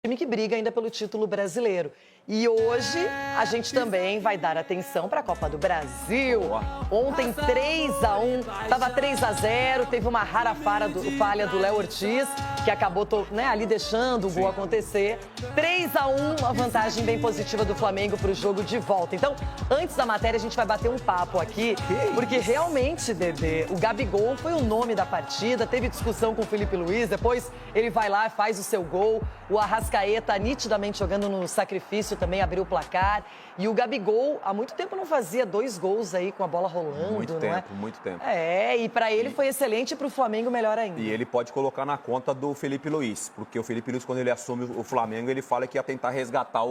time que briga ainda pelo título brasileiro. E hoje a gente também vai dar atenção para a Copa do Brasil. Ontem 3-1, estava 3-0, teve uma rara falha do Léo Ortiz, que acabou ali deixando o gol acontecer. 3-1, uma vantagem bem positiva do Flamengo para o jogo de volta. Então, antes da matéria, a gente vai bater um papo aqui, porque realmente, Dedê, o Gabigol foi o nome da partida, teve discussão com o Felipe Luiz, depois ele vai lá e faz o seu gol. O Arrascaeta nitidamente jogando no sacrifício também abriu o placar. E o Gabigol, há muito tempo não fazia 2 gols aí com a bola rolando, Muito tempo. E para ele foi excelente e para o Flamengo melhor ainda. E ele pode colocar na conta do Felipe Luiz, porque o Felipe Luiz, quando ele assume o Flamengo, ele fala que ia tentar resgatar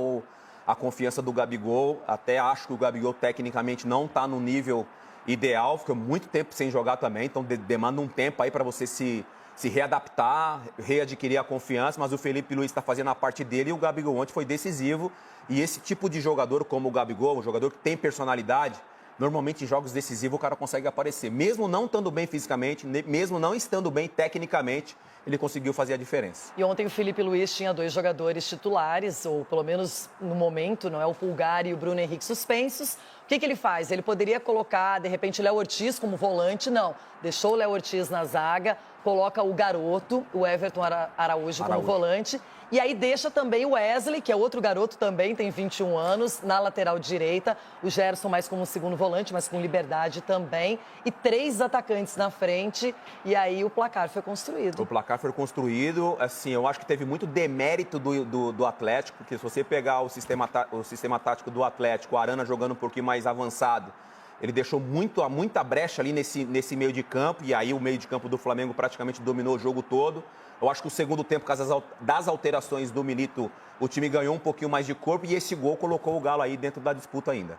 a confiança do Gabigol. Até acho que o Gabigol tecnicamente não está no nível ideal, fica muito tempo sem jogar também, então demanda um tempo aí para você se readaptar, readquirir a confiança, mas o Felipe Luiz está fazendo a parte dele e o Gabigol ontem foi decisivo. E esse tipo de jogador como o Gabigol, um jogador que tem personalidade, normalmente em jogos decisivos o cara consegue aparecer. Mesmo não estando bem fisicamente, mesmo não estando bem tecnicamente, ele conseguiu fazer a diferença. E ontem o Felipe Luiz tinha 2 jogadores titulares, ou pelo menos no momento, não é, o Pulgar e o Bruno Henrique suspensos. O que ele faz? Ele poderia colocar, de repente, o Léo Ortiz como volante, não. Deixou o Léo Ortiz na zaga, coloca o garoto, o Everton Araújo como volante. E aí deixa também o Wesley, que é outro garoto também, tem 21 anos, na lateral direita. O Gerson mais como segundo volante, mas com liberdade também. E 3 atacantes na frente. E aí o placar foi construído. O placar foi construído. Assim, eu acho que teve muito demérito do Atlético, porque se você pegar o sistema tático do Atlético, o Arana jogando um pouquinho mais avançado, ele deixou muita brecha ali nesse meio de campo. E aí o meio de campo do Flamengo praticamente dominou o jogo todo. Eu acho que o segundo tempo, por causa das alterações do Milito, o time ganhou um pouquinho mais de corpo e esse gol colocou o Galo aí dentro da disputa ainda.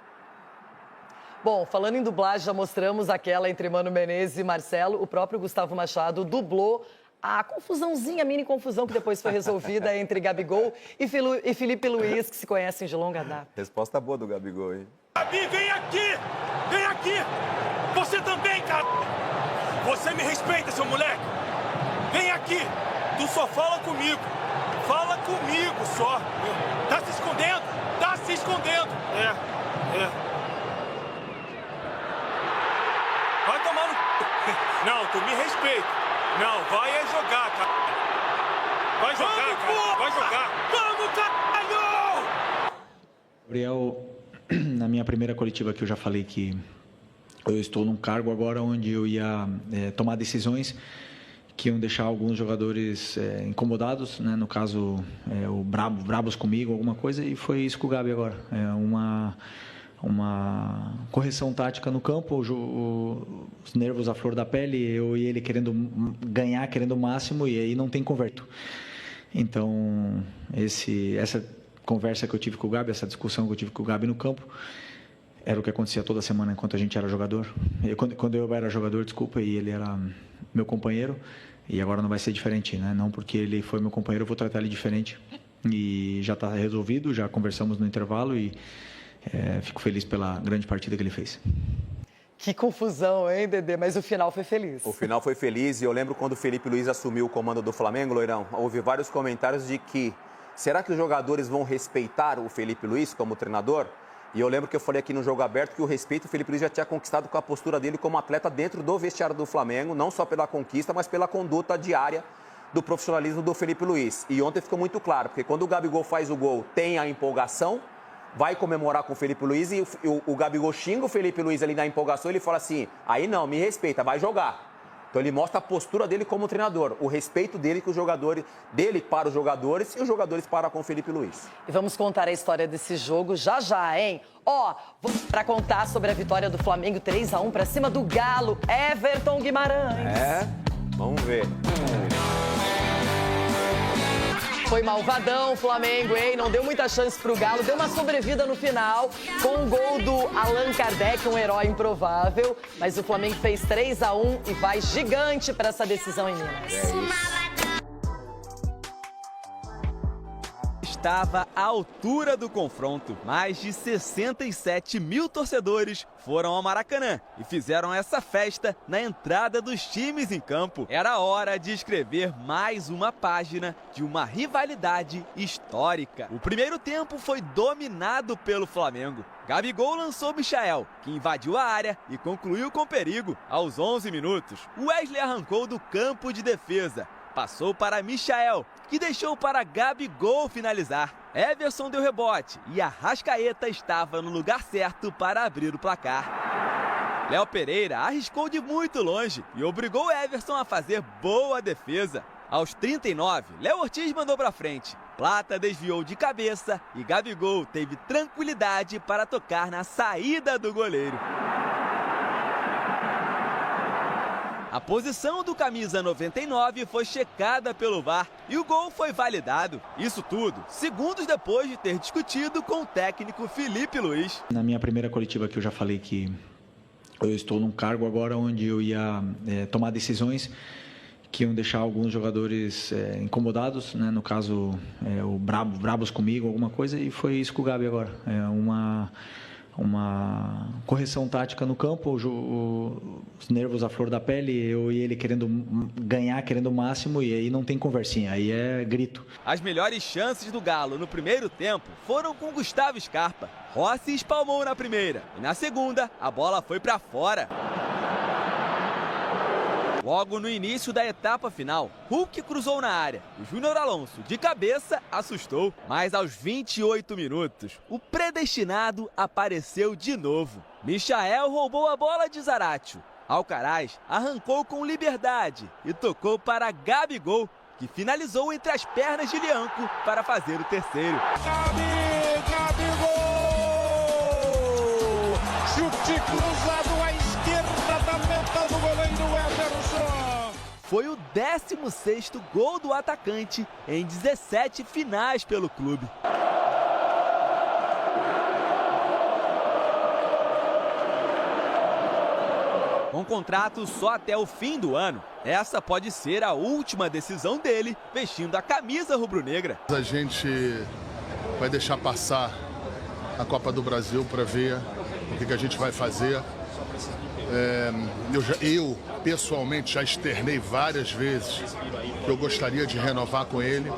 Bom, falando em dublagem, já mostramos aquela entre Mano Menezes e Marcelo. O próprio Gustavo Machado dublou a confusãozinha, a mini confusão que depois foi resolvida entre Gabigol e Felipe Luiz, que se conhecem de longa data. Resposta boa do Gabigol, hein? Gabi, vem aqui! Vem aqui! Você também, cara! Você me respeita, seu moleque! Vem aqui! Tu só fala comigo! Fala comigo só! Tá se escondendo? Tá se escondendo! Vai tomar no... Não, tu me respeita! Não, vai é jogar, cara! Vai jogar, cara! Vai jogar! Vamos, caralho! Gabriel, na minha primeira coletiva aqui eu já falei que eu estou num cargo agora onde eu ia tomar decisões que iam deixar alguns jogadores incomodados, né? No caso, brabos comigo, alguma coisa, e foi isso com o Gabi agora. Uma correção tática no campo, os nervos à flor da pele, eu e ele querendo ganhar, querendo o máximo, e aí não tem converto. Então, essa conversa que eu tive com o Gabi, essa discussão que eu tive com o Gabi no campo, era o que acontecia toda semana enquanto a gente era jogador. Quando eu era jogador, desculpa, e ele era meu companheiro, e agora não vai ser diferente, né? Não porque ele foi meu companheiro, eu vou tratar ele diferente. E já está resolvido, já conversamos no intervalo e fico feliz pela grande partida que ele fez. Que confusão, hein, Dedê? Mas o final foi feliz. O final foi feliz e eu lembro quando o Felipe Luiz assumiu o comando do Flamengo, Loirão, houve vários comentários de que será que os jogadores vão respeitar o Felipe Luiz como treinador? E eu lembro que eu falei aqui no Jogo Aberto que o respeito o Felipe Luiz já tinha conquistado com a postura dele como atleta dentro do vestiário do Flamengo, não só pela conquista, mas pela conduta diária do profissionalismo do Felipe Luiz. E ontem ficou muito claro, porque quando o Gabigol faz o gol, tem a empolgação, vai comemorar com o Felipe Luiz e o Gabigol xinga o Felipe Luiz ali na empolgação, ele fala assim, aí não, me respeita, vai jogar. Então ele mostra a postura dele como treinador, o respeito dele para os jogadores e os jogadores para com o Felipe Luiz. E vamos contar a história desse jogo já, hein? Para contar sobre a vitória do Flamengo 3-1 para cima do Galo, Everton Guimarães. Vamos ver. Foi malvadão o Flamengo, hein? Não deu muita chance pro Galo, deu uma sobrevida no final com o gol do Allan Kardec, um herói improvável. Mas o Flamengo fez 3-1 e vai gigante para essa decisão em Minas. estava à altura do confronto. Mais de 67 mil torcedores foram ao Maracanã e fizeram essa festa na entrada dos times em campo. Era hora de escrever mais uma página de uma rivalidade histórica. O primeiro tempo foi dominado pelo Flamengo. Gabigol lançou Michael, que invadiu a área e concluiu com perigo. Aos 11 minutos, Wesley arrancou do campo de defesa. Passou para Michael, que deixou para Gabigol finalizar. Everson deu rebote e Arrascaeta estava no lugar certo para abrir o placar. Léo Pereira arriscou de muito longe e obrigou Everson a fazer boa defesa. Aos 39, Léo Ortiz mandou para frente. Plata desviou de cabeça e Gabigol teve tranquilidade para tocar na saída do goleiro. A posição do camisa 99 foi checada pelo VAR e o gol foi validado. Isso tudo segundos depois de ter discutido com o técnico Felipe Luiz. Na minha primeira coletiva que eu já falei que eu estou num cargo agora onde eu ia tomar decisões que iam deixar alguns jogadores incomodados, né? No caso, brabos comigo, alguma coisa, e foi isso com o Gabi agora. Uma correção tática no campo, os nervos à flor da pele, eu e ele querendo ganhar, querendo o máximo, e aí não tem conversinha, aí é grito. As melhores chances do Galo no primeiro tempo foram com Gustavo Scarpa. Rossi espalmou na primeira e na segunda a bola foi para fora. Logo no início da etapa final, Hulk cruzou na área e Júnior Alonso, de cabeça, assustou. Mas aos 28 minutos, o predestinado apareceu de novo. Michael roubou a bola de Zaratio. Alcaraz arrancou com liberdade e tocou para Gabigol, que finalizou entre as pernas de Lianco para fazer o terceiro. Gabigol! Chute cruzado à esquerda da meta do goleiro Everson. Foi o 16º gol do atacante em 17 finais pelo clube. Com contrato só até o fim do ano, essa pode ser a última decisão dele vestindo a camisa rubro-negra. A gente vai deixar passar a Copa do Brasil para ver o que a gente vai fazer. Eu pessoalmente já externei várias vezes que eu gostaria de renovar com ele.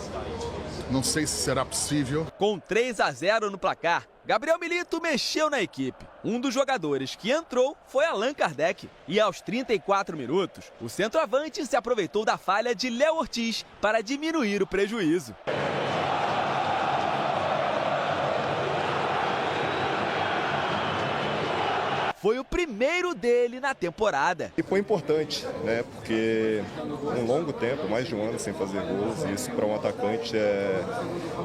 Não sei se será possível. Com 3-0 no placar, Gabriel Milito mexeu na equipe. Um dos jogadores que entrou foi Allan Kardec. E aos 34 minutos, o centroavante se aproveitou da falha de Léo Ortiz para diminuir o prejuízo. Foi o primeiro dele na temporada. E foi importante, né? Porque um longo tempo, mais de um ano sem fazer gols, e isso para um atacante é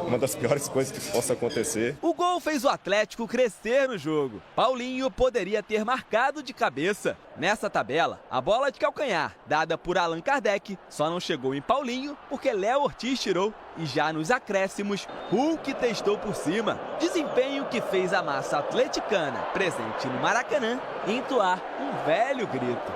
uma das piores coisas que possa acontecer. O gol fez o Atlético crescer no jogo. Paulinho poderia ter marcado de cabeça. Nessa tabela, a bola de calcanhar, dada por Allan Kardec, só não chegou em Paulinho porque Léo Ortiz tirou. E já nos acréscimos, Hulk testou por cima. Desempenho que fez a massa atleticana, presente no Maracanã, entoar um velho grito.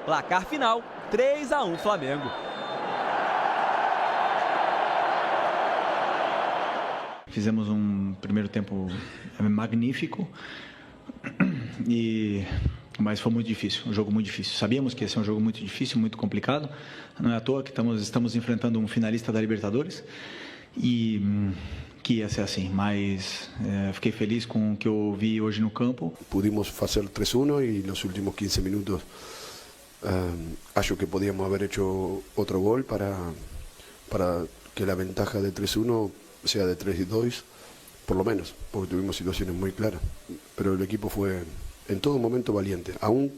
Placar final, 3-1 Flamengo. Fizemos um primeiro tempo magnífico, mas foi muito difícil, um jogo muito difícil. Sabíamos que ia ser um jogo muito difícil, muito complicado. Não é à toa que estamos enfrentando um finalista da Libertadores e que ia ser assim, mas fiquei feliz com o que eu vi hoje no campo. Pudimos fazer 3-1 e nos últimos 15 minutos acho que podíamos haber hecho otro gol para que la ventaja de 3-1 sea de 3-2, por lo menos, porque tuvimos situaciones muy claras. Pero el equipo fue en todo momento valiente, aún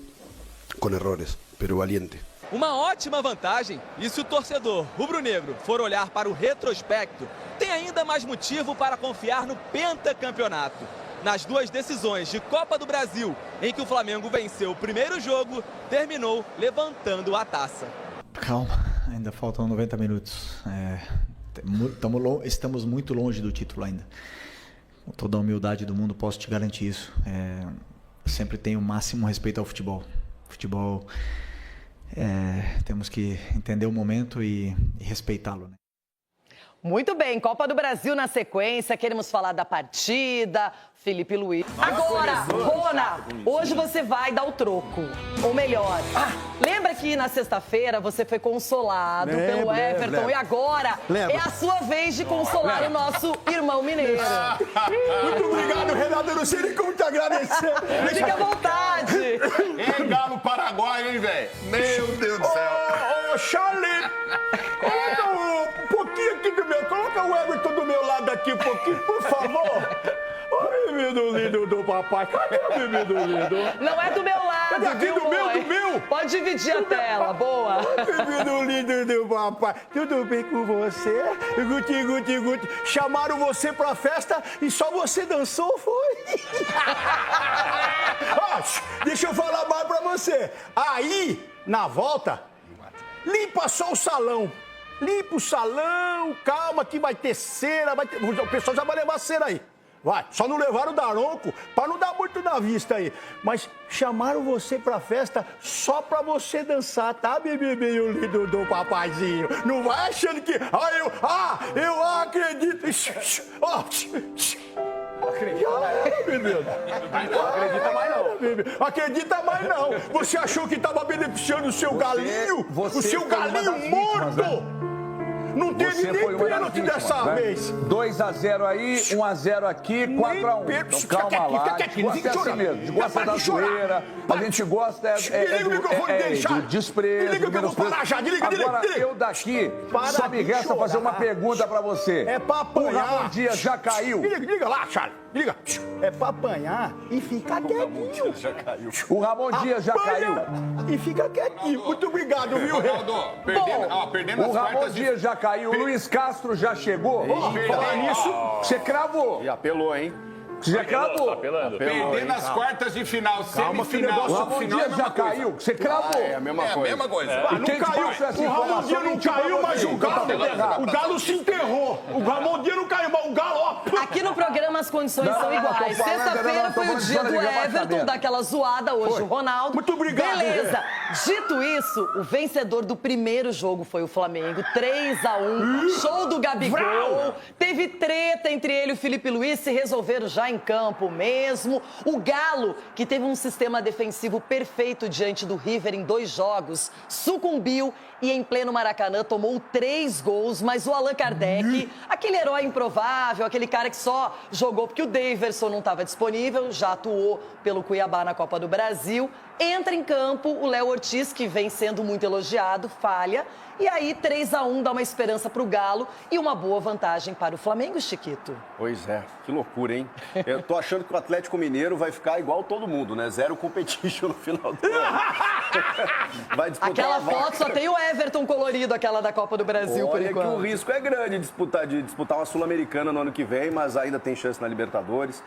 con errores, pero valiente. Uma ótima vantagem, e se o torcedor rubro-negro for olhar para o retrospecto, tem ainda mais motivo para confiar no pentacampeonato. Nas duas decisões de Copa do Brasil, em que o Flamengo venceu o primeiro jogo, terminou levantando a taça. Calma, ainda faltam 90 minutos. Estamos muito longe do título ainda. Com toda a humildade do mundo, posso te garantir isso. Sempre tenho o máximo respeito ao futebol. O futebol, temos que entender o momento e respeitá-lo, né? Muito bem, Copa do Brasil na sequência, queremos falar da partida, Felipe Luiz. Agora, Rona, hoje você vai dar o troco, ou melhor, lembra que na sexta-feira você foi consolado pelo Everton e agora é a sua vez de consolar o nosso irmão mineiro. Muito obrigado, Renato, eu não sei nem como te agradecer. Fica à vontade. Hein, Galo Paraguai, hein, velho? Meu Deus do céu. Ô, Charlie, coloca um pouquinho aqui do meu, coloca o Everton do meu lado aqui um pouquinho, por favor. Ô, bebido lindo do papai, cadê o bebido lindo? Não é do meu lado, Cadê aqui, viu, do meu, mãe? do meu? Pode dividir a tela, boa. Bebido lindo do papai, tudo bem com você? Guti, guti, guti. Chamaram você pra festa e só você dançou, foi? Ó, deixa eu falar mais pra você. Aí, na volta, limpa só o salão. Limpa o salão, calma que vai ter cera, vai ter... O pessoal já vai levar cera aí. Vai, só não levaram o daronco pra não dar muito na vista aí. Mas chamaram você pra festa só pra você dançar, tá, bebê lindo do papaizinho? Não vai achando que... eu acredito. Ó, Acredita mais não. Acredita mais não. Você achou que tava beneficiando o seu galinho? O seu galinho morto? Não teve nem pênalti dessa vez. 2-0 aí, 1-0 aqui, 4-1. Então calma lá, a gente gosta assim mesmo. A gente gosta da zoeira, a gente gosta do desprezo, do menosprezo. Agora, eu daqui, só me resta fazer uma pergunta pra você. É pra apanhar. O Ramon Dias já caiu? Liga lá, Charlie. Liga. É pra apanhar e ficar quietinho. O Ramon Dias já caiu? E fica quietinho. Muito obrigado, viu, Ronaldo, perdendo o Ramon Dias já caiu, o Luiz Castro já chegou? Falar nisso, você cravou. E apelou, hein? Você já cravou. Perdendo as quartas de final, semifinal. O Ramon Dias já caiu, você cravou. É a mesma coisa. Não caiu. O Ramon Dias não caiu, mas o Galo se enterrou. O Ramon Dias não caiu, mas o Galo, ó. Aqui no programa as condições são iguais. Sexta-feira foi o dia do Everton, daquela zoada, hoje o Ronaldo. Muito obrigado. Beleza. Dito isso, o vencedor do primeiro jogo foi o Flamengo, 3-1. Show do Gabigol. Teve treta entre ele e o Felipe Luiz, se resolveram já em campo mesmo. O Galo, que teve um sistema defensivo perfeito diante do River em 2 jogos, sucumbiu e em pleno Maracanã tomou 3 gols, mas o Allan Kardec, aquele herói improvável, aquele cara que só jogou porque o Daverson não estava disponível, já atuou pelo Cuiabá na Copa do Brasil, entra em campo, o Léo Ortiz, que vem sendo muito elogiado, falha, e aí 3-1 dá uma esperança para o Galo e uma boa vantagem para o Flamengo, Chiquito. Pois é, que loucura, hein? Eu tô achando que o Atlético Mineiro vai ficar igual todo mundo, né? Zero competition no final do ano. Vai disputar aquela foto só tem o Everton colorido, aquela da Copa do Brasil, por enquanto. Olha que o risco é grande de disputar uma Sul-Americana no ano que vem, mas ainda tem chance na Libertadores.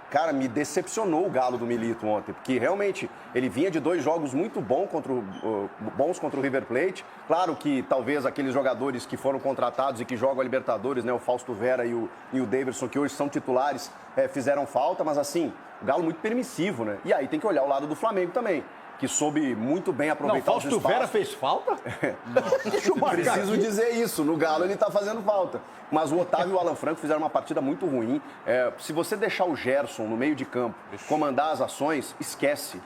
Cara, me decepcionou o Galo do Milito ontem, porque realmente ele vinha de 2 jogos muito bons contra o River Plate. Claro que talvez aqueles jogadores que foram contratados e que jogam a Libertadores, né, o Fausto Vera e o Daverson, que hoje são titulares, fizeram falta, mas assim, o Galo muito permissivo, né? E aí tem que olhar o lado do Flamengo também, que soube muito bem aproveitar os espaços. Fausto Vera fez falta? Preciso dizer isso, no Galo ele tá fazendo falta. Mas o Otávio e o Alan Franco fizeram uma partida muito ruim. Se você deixar o Gerson no meio de campo comandar as ações, esquece.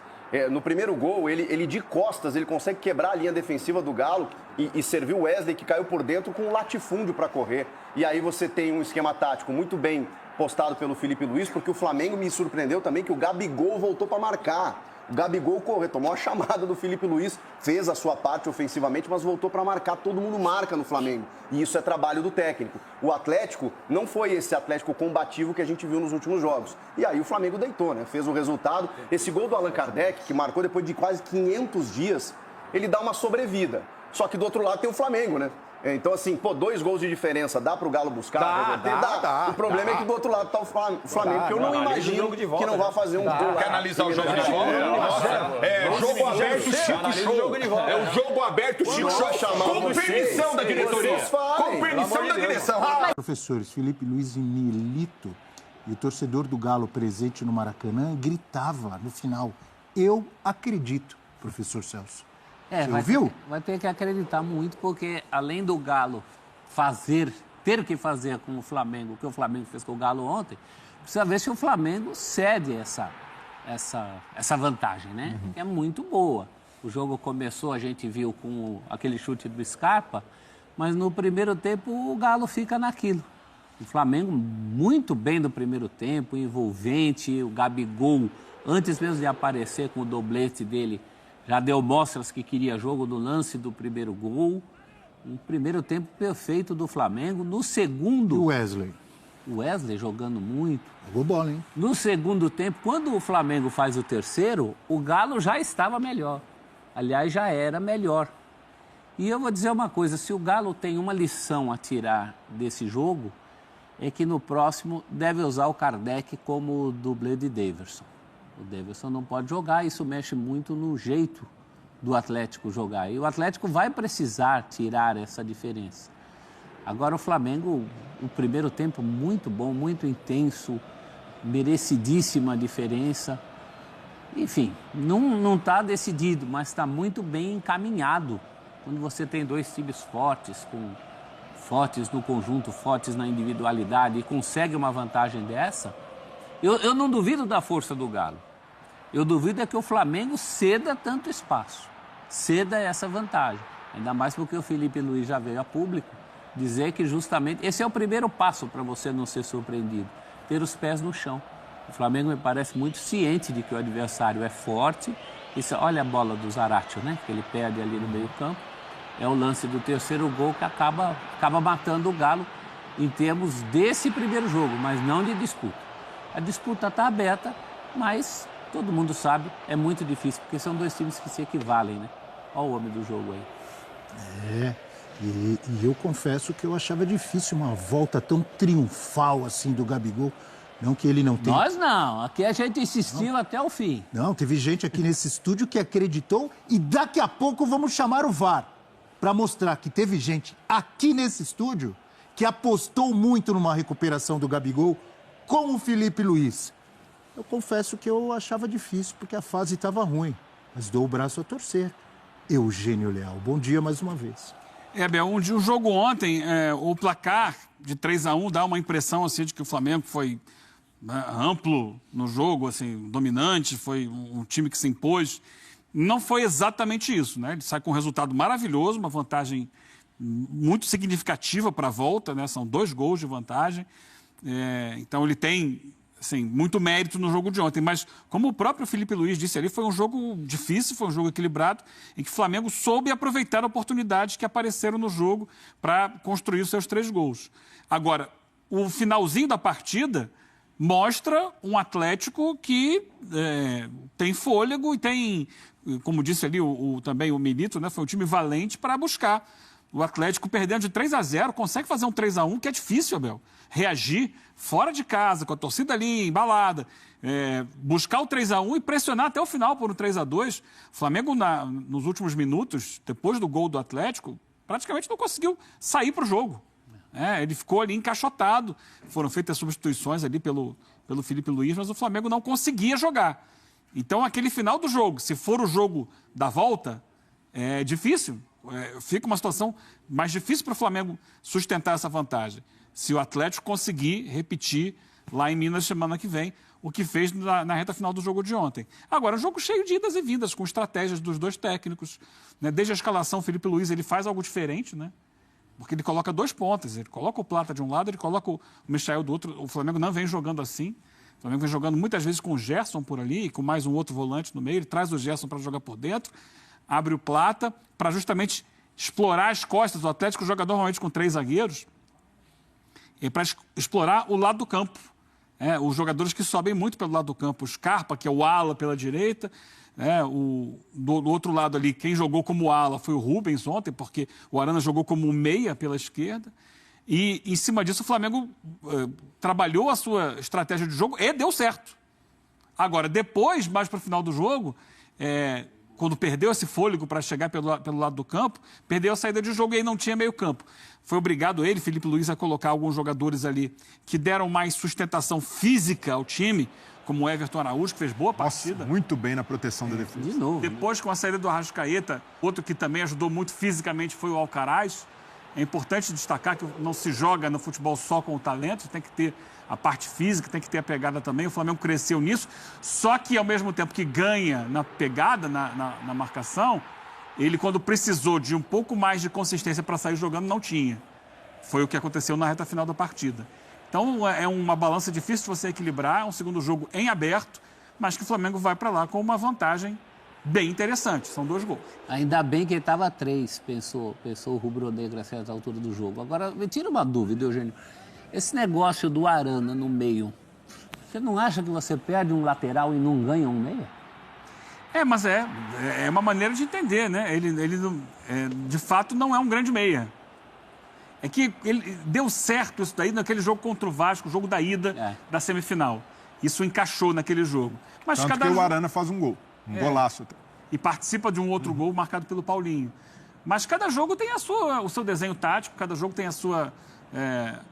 No primeiro gol, ele de costas, ele consegue quebrar a linha defensiva do Galo e servir o Wesley, que caiu por dentro, com um latifúndio para correr. E aí você tem um esquema tático muito bem postado pelo Felipe Luiz, porque o Flamengo me surpreendeu também que o Gabigol voltou para marcar. O Gabigol correu, tomou a chamada do Felipe Luiz, fez a sua parte ofensivamente, mas voltou para marcar. Todo mundo marca no Flamengo. E isso é trabalho do técnico. O Atlético não foi esse Atlético combativo que a gente viu nos últimos jogos. E aí o Flamengo deitou, né? Fez o resultado. Esse gol do Allan Kardec, que marcou depois de quase 500 dias, ele dá uma sobrevida. Só que do outro lado tem o Flamengo, né? Então, assim, 2 gols de diferença, dá pro Galo buscar? Dá. O problema é que do outro lado tá o Flamengo, que eu não imagino que não vai fazer um gol lá. Quer analisar o jogo de volta? Jogo aberto, Chico Show. É o jogo aberto, Chico Show. Com permissão da diretoria. Com permissão da direção. Professores, Felipe Luiz e Milito e o torcedor do Galo presente no Maracanã gritava no final: eu acredito. professor Celso. Você ouviu? Vai ter que acreditar muito, porque além do Galo ter que fazer com o Flamengo, o que o Flamengo fez com o Galo ontem, precisa ver se o Flamengo cede essa vantagem, né? Que é muito boa. O jogo começou, a gente viu com aquele chute do Scarpa, mas no primeiro tempo o Galo fica naquilo. O Flamengo muito bem no primeiro tempo, envolvente, o Gabigol, antes mesmo de aparecer com o doblete dele, já deu mostras que queria jogo no lance do primeiro gol. Um primeiro tempo perfeito do Flamengo. No segundo... E o Wesley? O Wesley jogando muito. Jogou bola, hein? No segundo tempo, quando o Flamengo faz o terceiro, o Galo já estava melhor. Aliás, já era melhor. E eu vou dizer uma coisa, se o Galo tem uma lição a tirar desse jogo, é que no próximo deve usar o Kardec como dublê de Daverson. O Daverson não pode jogar, isso mexe muito no jeito do Atlético jogar. E o Atlético vai precisar tirar essa diferença. Agora o Flamengo, o primeiro tempo muito bom, muito intenso, merecidíssima diferença. Enfim, não está decidido, mas está muito bem encaminhado. Quando você tem dois times fortes no conjunto, fortes na individualidade e consegue uma vantagem dessa, eu não duvido da força do Galo. Eu duvido é que o Flamengo ceda tanto espaço, ceda essa vantagem. Ainda mais porque o Felipe Luiz já veio a público dizer que justamente esse é o primeiro passo para você não ser surpreendido, ter os pés no chão. O Flamengo me parece muito ciente de que o adversário é forte. Olha a bola do Zaratio, né? Que ele perde ali no meio campo. É o lance do terceiro gol que acaba matando o Galo em termos desse primeiro jogo, mas não de disputa. A disputa está aberta, mas todo mundo sabe, é muito difícil, porque são dois times que se equivalem, né? Olha o homem do jogo aí. E eu confesso que eu achava difícil uma volta tão triunfal assim do Gabigol. Não que ele não tenha... Nós não, aqui a gente insistiu até o fim. Não, teve gente aqui nesse estúdio que acreditou e daqui a pouco vamos chamar o VAR para mostrar que teve gente aqui nesse estúdio que apostou muito numa recuperação do Gabigol com o Felipe Luiz. Eu confesso que eu achava difícil porque a fase estava ruim, mas dou o braço a torcer. Eugênio Leal, bom dia mais uma vez. Bel, um jogo ontem, o placar de 3-1 dá uma impressão assim, de que o Flamengo foi amplo no jogo, assim, dominante, foi um time que se impôs. Não foi exatamente isso, né? Ele sai com um resultado maravilhoso, uma vantagem muito significativa para a volta, né? São 2 gols de vantagem. Então ele tem, assim, muito mérito no jogo de ontem. Mas, como o próprio Felipe Luiz disse ali, foi um jogo difícil, foi um jogo equilibrado, em que o Flamengo soube aproveitar oportunidades que apareceram no jogo para construir os seus 3 gols. Agora, o finalzinho da partida mostra um Atlético que tem fôlego e tem, como disse ali também o Milito, né, foi um time valente para buscar. O Atlético perdendo de 3-0, consegue fazer um 3-1, que é difícil, Abel. Reagir fora de casa, com a torcida ali embalada, buscar o 3-1 e pressionar até o final por um 3-2. O Flamengo, nos últimos minutos, depois do gol do Atlético, praticamente não conseguiu sair para o jogo. Ele ficou ali encaixotado. Foram feitas substituições ali pelo Felipe Luiz, mas o Flamengo não conseguia jogar. Então, aquele final do jogo, se for o jogo da volta, é difícil. Fica uma situação mais difícil para o Flamengo sustentar essa vantagem. Se o Atlético conseguir repetir lá em Minas semana que vem o que fez na reta final do jogo de ontem. Agora, um jogo cheio de idas e vindas, com estratégias dos dois técnicos. Né? Desde a escalação, o Felipe Luiz ele faz algo diferente, né? Porque ele coloca 2 pontas. Ele coloca o Plata de um lado, ele coloca o Michael do outro. O Flamengo não vem jogando assim. O Flamengo vem jogando muitas vezes com o Gerson por ali, com mais um outro volante no meio. Ele traz o Gerson para jogar por dentro, abre o Plata, para justamente explorar as costas. O Atlético joga normalmente com 3 zagueiros, e para explorar o lado do campo. Os jogadores que sobem muito pelo lado do campo. O Scarpa, que é o ala pela direita. Do outro lado ali, quem jogou como ala foi o Rubens ontem, porque o Arana jogou como meia pela esquerda. E, em cima disso, o Flamengo trabalhou a sua estratégia de jogo e deu certo. Agora, depois, mais para o final do jogo, quando perdeu esse fôlego para chegar pelo lado do campo, perdeu a saída de jogo e aí não tinha meio campo. Foi obrigado ele, Felipe Luiz, a colocar alguns jogadores ali que deram mais sustentação física ao time, como o Everton Araújo, que fez boa partida. Nossa, muito bem na proteção da defesa. De novo. Depois, com a saída do Arrascaeta, outro que também ajudou muito fisicamente foi o Alcaraz. É importante destacar que não se joga no futebol só com o talento, tem que ter a parte física, tem que ter a pegada também. O Flamengo cresceu nisso, só que ao mesmo tempo que ganha na pegada, na marcação, ele, quando precisou de um pouco mais de consistência para sair jogando, não tinha. Foi o que aconteceu na reta final da partida. Então, é uma balança difícil de você equilibrar, é um segundo jogo em aberto, mas que o Flamengo vai para lá com uma vantagem bem interessante. São 2 gols. Ainda bem que ele estava 3, pensou o rubro-negro a certa altura do jogo. Agora, me tira uma dúvida, Eugênio. Esse negócio do Arana no meio, você não acha que você perde um lateral e não ganha um meia? Mas é uma maneira de entender, né? Ele de fato não é um grande meia. É que ele deu certo isso daí naquele jogo contra o Vasco, o jogo da ida da semifinal. Isso encaixou naquele jogo. Mas tanto que o Arana faz um gol, golaço até. E participa de um outro gol marcado pelo Paulinho. Mas cada jogo tem o seu desenho tático, cada jogo tem a sua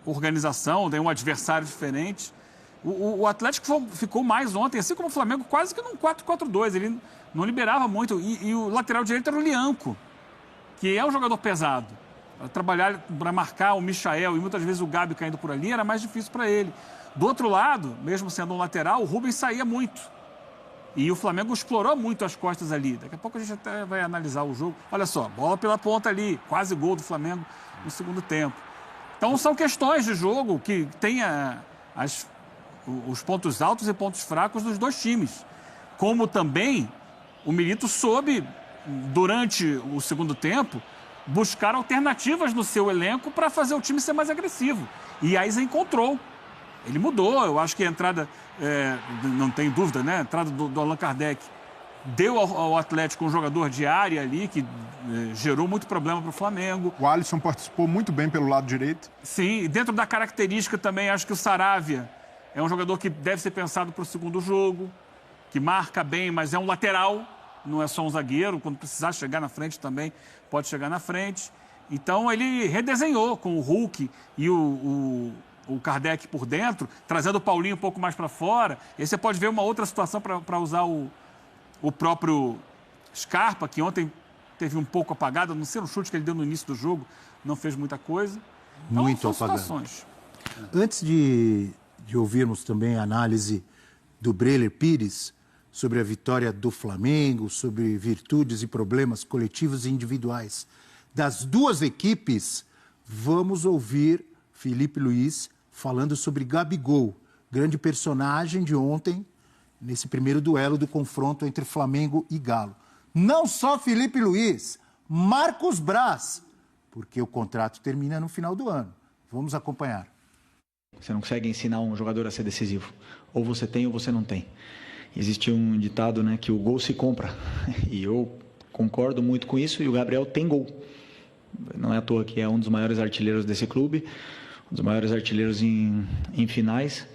organização, tem um adversário diferente. O Atlético ficou mais ontem, assim como o Flamengo, quase que num 4-4-2. Ele não liberava muito. E o lateral direito era o Lianco, que é um jogador pesado. Trabalhar para marcar o Michael e muitas vezes o Gabi caindo por ali era mais difícil para ele. Do outro lado, mesmo sendo um lateral, o Rubens saía muito. E o Flamengo explorou muito as costas ali. Daqui a pouco a gente até vai analisar o jogo. Olha só, bola pela ponta ali, quase gol do Flamengo no segundo tempo. Então são questões de jogo que tem os pontos altos e pontos fracos dos 2 times. Como também o Milito soube, durante o segundo tempo, buscar alternativas no seu elenco para fazer o time ser mais agressivo. E aí encontrou. Ele mudou, eu acho que a entrada, não tem dúvida, né? A entrada do Allan Kardec deu ao Atlético um jogador de área ali que gerou muito problema para o Flamengo. O Alisson participou muito bem pelo lado direito. Sim, e dentro da característica também, acho que o Saravia é um jogador que deve ser pensado para o segundo jogo, que marca bem, mas é um lateral, não é só um zagueiro. Quando precisar chegar na frente também, pode chegar na frente. Então ele redesenhou com o Hulk e o Kardec por dentro, trazendo o Paulinho um pouco mais para fora. E aí você pode ver uma outra situação para usar o próprio Scarpa, que ontem teve um pouco apagado, não sei o chute que ele deu no início do jogo, não fez muita coisa. Então, muito apagado. Situações. Antes de ouvirmos também a análise do Breler Pires sobre a vitória do Flamengo, sobre virtudes e problemas coletivos e individuais das 2 equipes, vamos ouvir Felipe Luiz falando sobre Gabigol, grande personagem de ontem, nesse primeiro duelo do confronto entre Flamengo e Galo. Não só Felipe Luiz, Marcos Braz, porque o contrato termina no final do ano. Vamos acompanhar. Você não consegue ensinar um jogador a ser decisivo. Ou você tem ou você não tem. Existe um ditado, né, que o gol se compra. E eu concordo muito com isso, e o Gabriel tem gol. Não é à toa que é um dos maiores artilheiros desse clube, um dos maiores artilheiros em finais.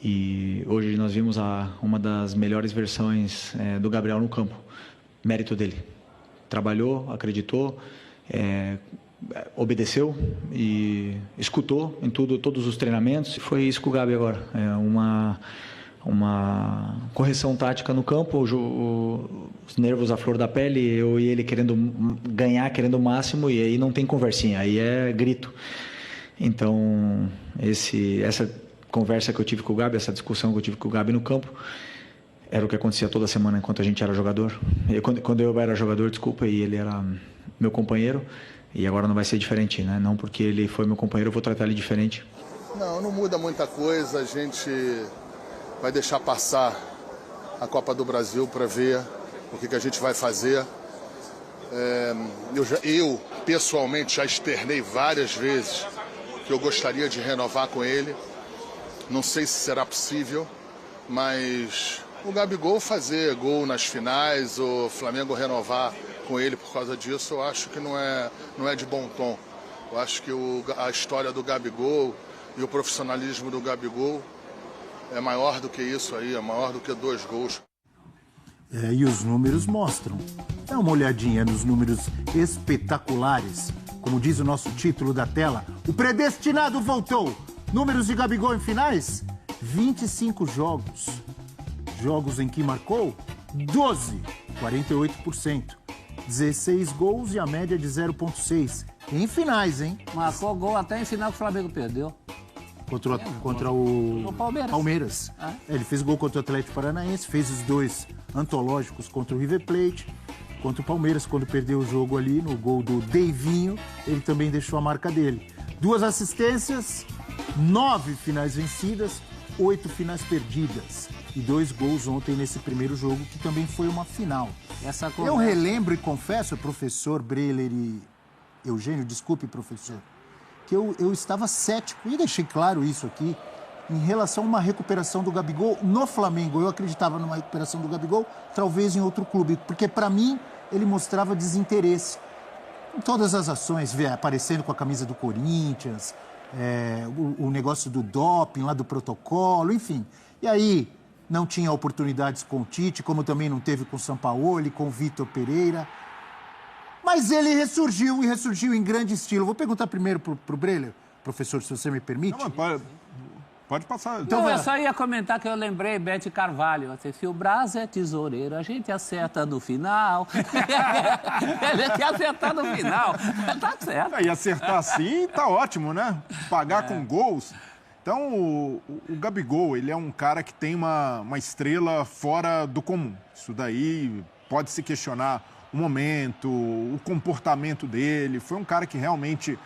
E hoje nós vimos uma das melhores versões do Gabriel no campo. Mérito dele. Trabalhou, acreditou, obedeceu e escutou em todos os treinamentos. Foi isso com o Gabi agora. Uma correção tática no campo, os nervos à flor da pele, eu e ele querendo ganhar, querendo o máximo, e aí não tem conversinha, aí é grito. Então, essa conversa que eu tive com o Gabi, essa discussão que eu tive com o Gabi no campo, era o que acontecia toda semana enquanto a gente era jogador. Quando eu era jogador, desculpa, e ele era meu companheiro, e agora não vai ser diferente, né? Não porque ele foi meu companheiro, eu vou tratar ele diferente. Não muda muita coisa, a gente vai deixar passar a Copa do Brasil para ver o que a gente vai fazer. Eu, pessoalmente, já externei várias vezes que eu gostaria de renovar com ele. Não sei se será possível, mas o Gabigol fazer gol nas finais, o Flamengo renovar com ele por causa disso, eu acho que não é de bom tom. Eu acho que a história do Gabigol e o profissionalismo do Gabigol é maior do que isso aí, é maior do que 2 gols. E os números mostram. Dá uma olhadinha nos números espetaculares. Como diz o nosso título da tela, o predestinado voltou. Números de Gabigol em finais? 25 jogos, jogos em que marcou? 12, 48%. 16 gols e a média de 0,6. Em finais, hein? Marcou gol até em final que o Flamengo perdeu. Contra o Palmeiras. Ele fez gol contra o Atlético Paranaense, fez os 2 antológicos contra o River Plate, contra o Palmeiras, quando perdeu o jogo ali, no gol do Deivinho, ele também deixou a marca dele. 2 assistências, 9 finais vencidas, 8 finais perdidas. E 2 gols ontem nesse primeiro jogo, que também foi uma final. Eu relembro e confesso, professor Breler e Eugênio, desculpe, professor, que eu estava cético, e deixei claro isso aqui, em relação a uma recuperação do Gabigol no Flamengo. Eu acreditava numa recuperação do Gabigol, talvez em outro clube, porque para mim ele mostrava desinteresse em todas as ações, aparecendo com a camisa do Corinthians, o negócio do doping, lá do protocolo, enfim. E aí não tinha oportunidades com o Tite, como também não teve com o Sampaoli, com o Vitor Pereira. Mas ele ressurgiu, e ressurgiu em grande estilo. Vou perguntar primeiro pro Breler, professor, se você me permite. Não, pode passar. Então, eu só ia comentar que eu lembrei Bete Carvalho. Se o Braz é tesoureiro, a gente acerta no final. Ele quer acertar no final. Tá certo. E acertar assim tá ótimo, né? Pagar com gols. Então, o Gabigol, ele é um cara que tem uma estrela fora do comum. Isso daí pode se questionar o momento, o comportamento dele. Foi um cara que realmente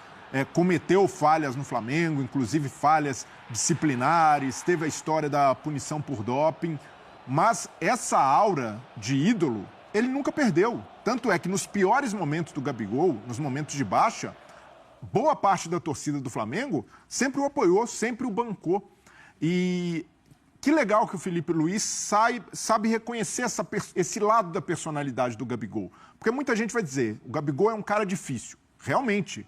cometeu falhas no Flamengo, inclusive falhas disciplinares, teve a história da punição por doping, mas essa aura de ídolo, ele nunca perdeu. Tanto é que nos piores momentos do Gabigol, nos momentos de baixa, boa parte da torcida do Flamengo sempre o apoiou, sempre o bancou. E que legal que o Felipe Luiz sabe reconhecer esse lado da personalidade do Gabigol. Porque muita gente vai dizer, o Gabigol é um cara difícil. Realmente,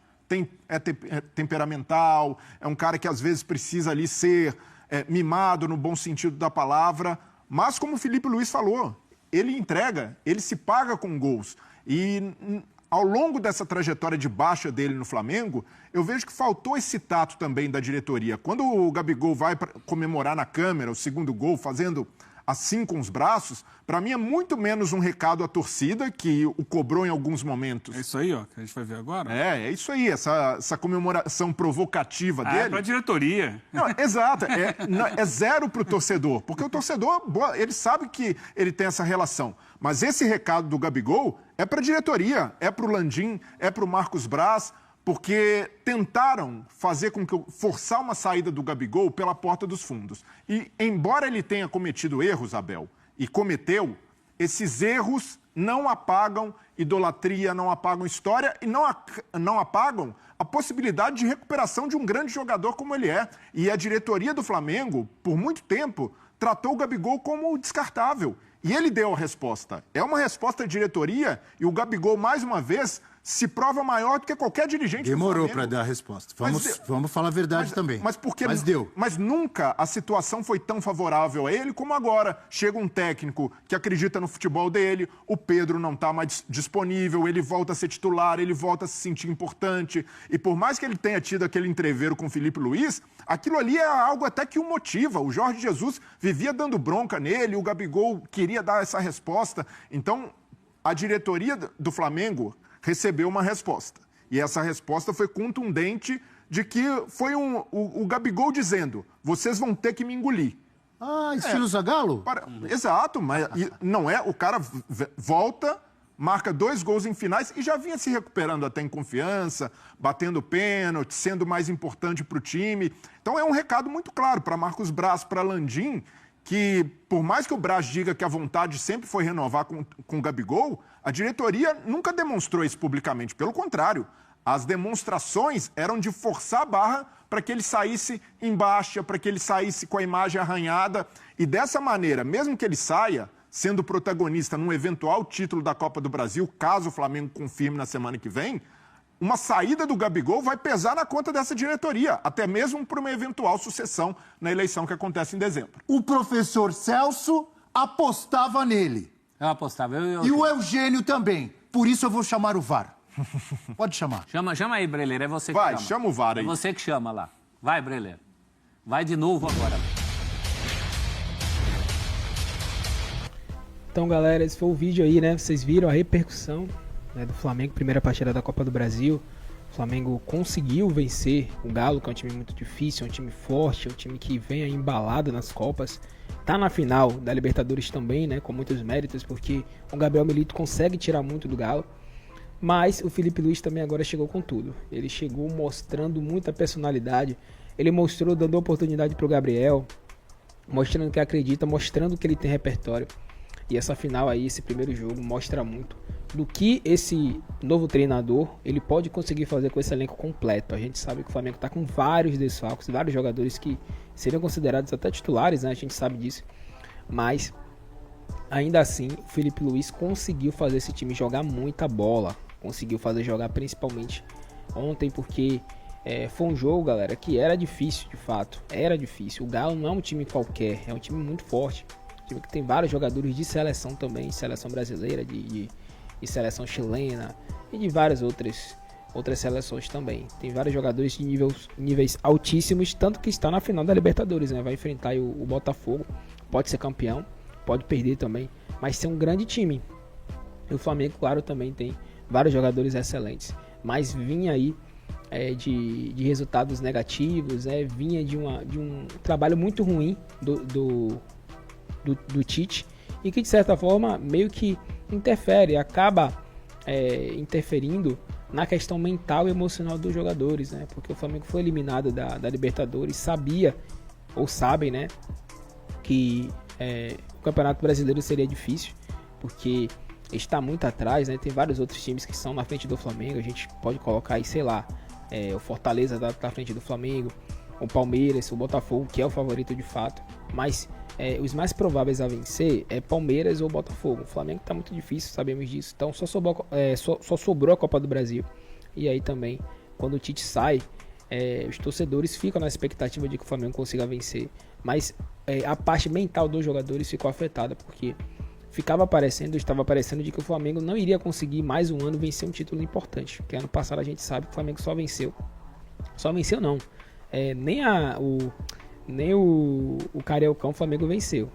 é temperamental, é um cara que às vezes precisa ali ser mimado no bom sentido da palavra. Mas como o Felipe Luiz falou, ele entrega, ele se paga com gols. E ao longo dessa trajetória de baixa dele no Flamengo, eu vejo que faltou esse tato também da diretoria. Quando o Gabigol vai comemorar na câmera o segundo gol, fazendo assim com os braços, para mim é muito menos um recado à torcida, que o cobrou em alguns momentos. É isso aí, ó, que a gente vai ver agora. É isso aí, essa comemoração provocativa dele. É pra diretoria. Não, exato, é zero pro torcedor, porque o torcedor, ele sabe que ele tem essa relação. Mas esse recado do Gabigol é pra diretoria, é pro Landim, é pro Marcos Braz, porque tentaram forçar uma saída do Gabigol pela porta dos fundos. E, embora ele tenha cometido erros, Abel, e cometeu, esses erros não apagam idolatria, não apagam história e não apagam a possibilidade de recuperação de um grande jogador como ele é. E a diretoria do Flamengo, por muito tempo, tratou o Gabigol como descartável. E ele deu a resposta. É uma resposta da diretoria e o Gabigol, mais uma vez, se prova maior do que qualquer dirigente do Flamengo. Demorou para dar a resposta. Vamos falar a verdade também. Mas deu. Mas nunca a situação foi tão favorável a ele como agora. Chega um técnico que acredita no futebol dele, o Pedro não está mais disponível, ele volta a ser titular, ele volta a se sentir importante. E por mais que ele tenha tido aquele entreveiro com o Felipe Luiz, aquilo ali é algo até que o motiva. O Jorge Jesus vivia dando bronca nele, o Gabigol queria dar essa resposta. Então, a diretoria do Flamengo recebeu uma resposta. E essa resposta foi contundente, de que foi o Gabigol dizendo, vocês vão ter que me engolir. Estilo Zagallo? Exato, mas não é, o cara volta, marca 2 gols em finais e já vinha se recuperando até em confiança, batendo pênalti, sendo mais importante para o time. Então é um recado muito claro para Marcos Braz, para Landim, que por mais que o Braz diga que a vontade sempre foi renovar com o Gabigol, a diretoria nunca demonstrou isso publicamente. Pelo contrário, as demonstrações eram de forçar a barra para que ele saísse em baixa, para que ele saísse com a imagem arranhada. E dessa maneira, mesmo que ele saia, sendo protagonista num eventual título da Copa do Brasil, caso o Flamengo confirme na semana que vem, uma saída do Gabigol vai pesar na conta dessa diretoria, até mesmo para uma eventual sucessão na eleição que acontece em dezembro. O professor Celso apostava nele. Eu apostava. E o Eugênio também. Por isso eu vou chamar o VAR. Pode chamar. Chama aí, Breler. É você que chama. Vai, chama o VAR aí. É você que chama lá. Vai, Breler. Vai de novo agora. Então, galera, esse foi o vídeo aí, né? Vocês viram a repercussão, né, do Flamengo, primeira partida da Copa do Brasil. O Flamengo conseguiu vencer o Galo, que é um time muito difícil, é um time forte, é um time que vem aí embalado nas Copas. Tá na final da Libertadores também, né, com muitos méritos, porque o Gabriel Milito consegue tirar muito do Galo. Mas o Felipe Luiz também agora chegou com tudo. Ele chegou mostrando muita personalidade. Ele mostrou, dando oportunidade pro Gabriel, mostrando que acredita, mostrando que ele tem repertório. E essa final aí, esse primeiro jogo, mostra muito do que esse novo treinador ele pode conseguir fazer com esse elenco completo. A gente sabe que o Flamengo está com vários desfalques, vários jogadores que seriam considerados até titulares, né? A gente sabe disso. Mas, ainda assim, o Felipe Luiz conseguiu fazer esse time jogar muita bola. Conseguiu fazer jogar principalmente ontem, porque foi um jogo, galera, que era difícil, de fato. Era difícil. O Galo não é um time qualquer, é um time muito forte. Um time que tem vários jogadores de seleção também, seleção brasileira, de seleção chilena e de várias outras seleções também. Tem vários jogadores de níveis altíssimos, tanto que está na final da Libertadores, né? Vai enfrentar o Botafogo, pode ser campeão, pode perder também, mas tem um grande time. E o Flamengo, claro, também tem vários jogadores excelentes, mas vinha aí de resultados negativos, vinha de um trabalho muito ruim do Tite, e que de certa forma meio que acaba interferindo na questão mental e emocional dos jogadores, né? Porque o Flamengo foi eliminado da Libertadores, sabem, né, que o Campeonato Brasileiro seria difícil, porque está muito atrás, né? Tem vários outros times que estão na frente do Flamengo. A gente pode colocar aí, sei lá, o Fortaleza tá na frente do Flamengo, o Palmeiras, o Botafogo, que é o favorito de fato, mas os mais prováveis a vencer é Palmeiras ou Botafogo. O Flamengo tá muito difícil, sabemos disso. Então só sobrou a Copa do Brasil. E aí também, quando o Tite sai, os torcedores ficam na expectativa de que o Flamengo consiga vencer. Mas a parte mental dos jogadores ficou afetada, porque estava aparecendo de que o Flamengo não iria conseguir mais um ano vencer um título importante. Porque ano passado a gente sabe que o Flamengo só venceu não. Nem o Cariocão o Flamengo venceu.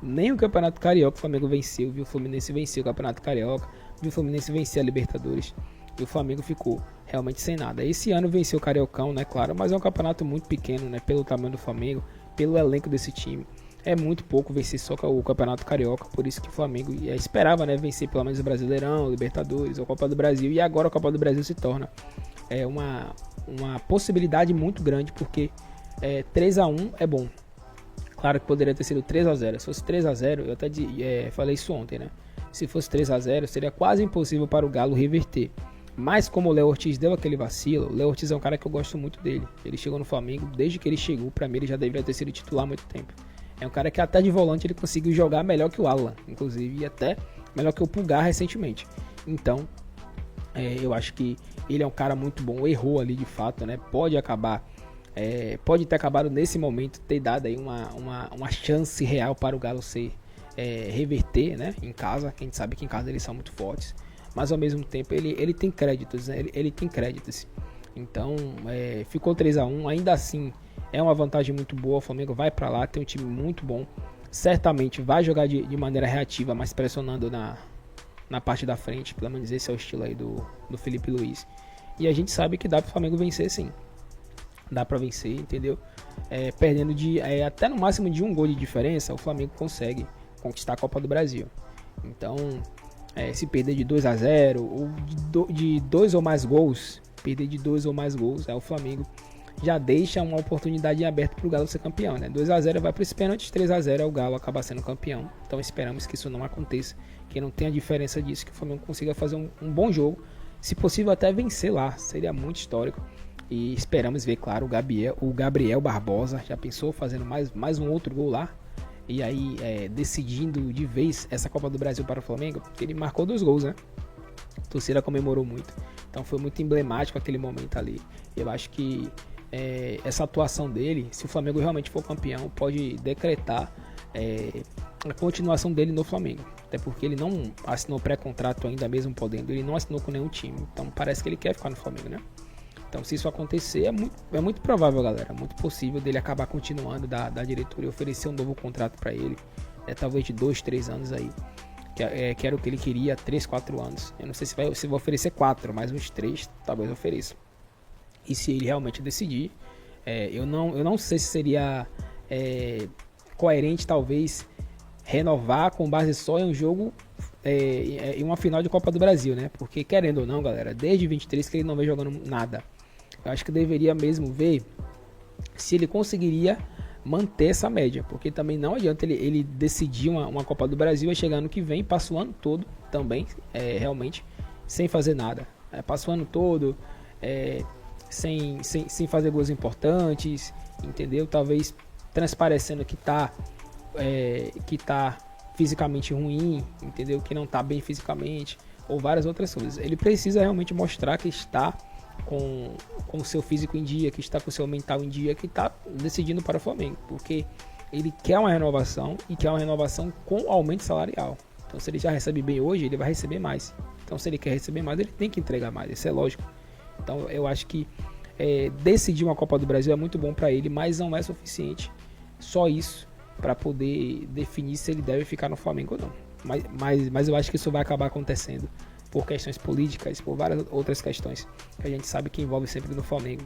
Nem o Campeonato Carioca o Flamengo venceu. Viu o Fluminense vencer o Campeonato Carioca. Viu o Fluminense vencer a Libertadores. E o Flamengo ficou realmente sem nada. Esse ano venceu o Cariocão, né? Claro, mas é um campeonato muito pequeno, né? Pelo tamanho do Flamengo, pelo elenco desse time. É muito pouco vencer só o Campeonato Carioca. Por isso que o Flamengo esperava, né? Vencer pelo menos o Brasileirão, Libertadores, a Copa do Brasil. E agora a Copa do Brasil se torna uma possibilidade muito grande, porque 3-1 é bom. Claro que poderia ter sido 3-0. Se fosse 3-0, eu até falei isso ontem, né? Se fosse 3-0, seria quase impossível para o Galo reverter. Mas como o Léo Ortiz deu aquele vacilo, o Léo Ortiz é um cara que eu gosto muito dele. Ele chegou no Flamengo, desde que ele chegou, para mim ele já deveria ter sido titular há muito tempo. É um cara que até de volante ele conseguiu jogar melhor que o Alan, inclusive, e até melhor que o Pulgar recentemente. Então, eu acho que ele é um cara muito bom, errou ali de fato, né? Pode ter acabado nesse momento, ter dado aí uma chance real para o Galo reverter, né? Em casa, que a gente sabe que em casa eles são muito fortes, mas ao mesmo tempo ele tem créditos, né? Ele tem créditos. Então, ficou 3-1, ainda assim é uma vantagem muito boa. O Flamengo vai para lá, tem um time muito bom, certamente vai jogar de maneira reativa, mas pressionando na parte da frente. Pelo menos esse é o estilo aí do Felipe Luiz, e a gente sabe que dá para o Flamengo vencer, sim. Dá para vencer, entendeu? Perdendo até no máximo de um gol de diferença, o Flamengo consegue conquistar a Copa do Brasil. Então, se perder de 2-0 ou de 2 ou mais gols, o Flamengo já deixa uma oportunidade em aberto para o Galo ser campeão, né? 2-0 vai para os pênaltis, 3-0 o Galo acaba sendo campeão. Então esperamos que isso não aconteça, que não tenha diferença disso, que o Flamengo consiga fazer um bom jogo, se possível até vencer lá, seria muito histórico. E esperamos ver, claro, o Gabriel Barbosa, já pensou fazendo mais um outro gol lá, e aí decidindo de vez essa Copa do Brasil para o Flamengo, porque ele marcou 2 gols, né? A torcida comemorou muito, então foi muito emblemático aquele momento ali. Eu acho que essa atuação dele, se o Flamengo realmente for campeão, pode decretar a continuação dele no Flamengo, até porque ele não assinou pré-contrato ainda, mesmo podendo, ele não assinou com nenhum time, então parece que ele quer ficar no Flamengo, né? Então, se isso acontecer, é muito provável, galera. É muito possível dele acabar continuando da diretoria, oferecer um novo contrato para ele, talvez de 2, 3 anos aí. que era o que ele queria há 3, 4 anos. Eu não sei se vai oferecer 4, mas uns 3 talvez ofereça. E se ele realmente decidir, eu não sei se seria coerente talvez renovar com base só em um jogo, em uma final de Copa do Brasil, né? Porque querendo ou não, galera, desde 23 que ele não vem jogando nada. Eu acho que deveria mesmo ver se ele conseguiria manter essa média, porque também não adianta ele decidir uma Copa do Brasil e chegar ano que vem, passa o ano todo também, realmente, sem fazer nada. Passa o ano todo sem fazer gols importantes, entendeu? Talvez transparecendo que tá fisicamente ruim, entendeu? Que não tá bem fisicamente, ou várias outras coisas. Ele precisa realmente mostrar que está com o seu físico em dia, que está com o seu mental em dia, que está decidindo para o Flamengo, porque ele quer uma renovação e quer uma renovação com aumento salarial. Então, se ele já recebe bem hoje, ele vai receber mais. Então, se ele quer receber mais, ele tem que entregar mais, isso é lógico. Então, eu acho que decidir uma Copa do Brasil é muito bom para ele, mas não é suficiente só isso para poder definir se ele deve ficar no Flamengo ou não. Mas eu acho que isso vai acabar acontecendo por questões políticas, por várias outras questões que a gente sabe que envolve sempre no Flamengo.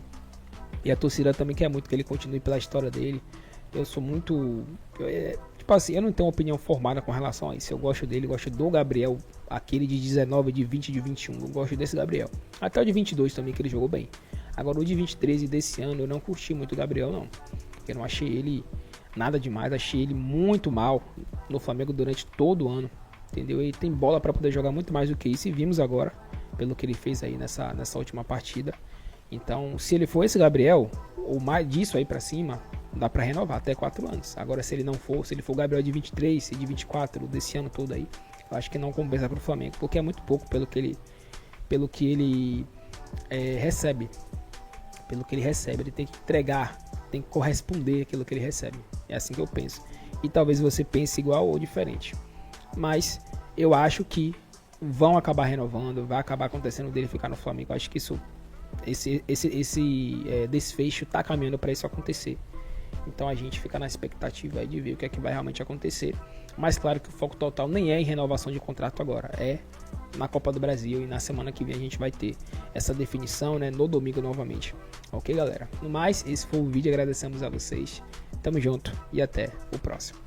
E a torcida também quer muito que ele continue pela história dele. Eu sou muito... tipo assim, eu não tenho uma opinião formada com relação a isso. Eu gosto dele, gosto do Gabriel, aquele de 19, de 20, de 21. Eu gosto desse Gabriel. Até o de 22 também, que ele jogou bem. Agora o de 23 e desse ano eu não curti muito o Gabriel, não. Eu não achei ele nada demais. Achei ele muito mal no Flamengo durante todo o ano. Entendeu? Ele tem bola para poder jogar muito mais do que isso. E vimos agora, pelo que ele fez aí nessa última partida. Então, se ele for esse Gabriel, ou mais disso aí para cima, dá para renovar até 4 anos. Agora, se ele não for, se ele for o Gabriel de 23 e de 24 desse ano todo aí, eu acho que não compensa pro Flamengo, porque é muito pouco pelo que ele recebe. Pelo que ele recebe, ele tem que entregar, tem que corresponder àquilo que ele recebe. É assim que eu penso. E talvez você pense igual ou diferente. Mas eu acho que vão acabar renovando, vai acabar acontecendo dele ficar no Flamengo. Eu acho que esse desfecho está caminhando para isso acontecer. Então a gente fica na expectativa de ver o que é que vai realmente acontecer. Mas claro que o foco total nem é em renovação de contrato agora, é na Copa do Brasil, e na semana que vem a gente vai ter essa definição, né, no domingo novamente. Ok, galera? No mais, esse foi o vídeo, agradecemos a vocês. Tamo junto e até o próximo.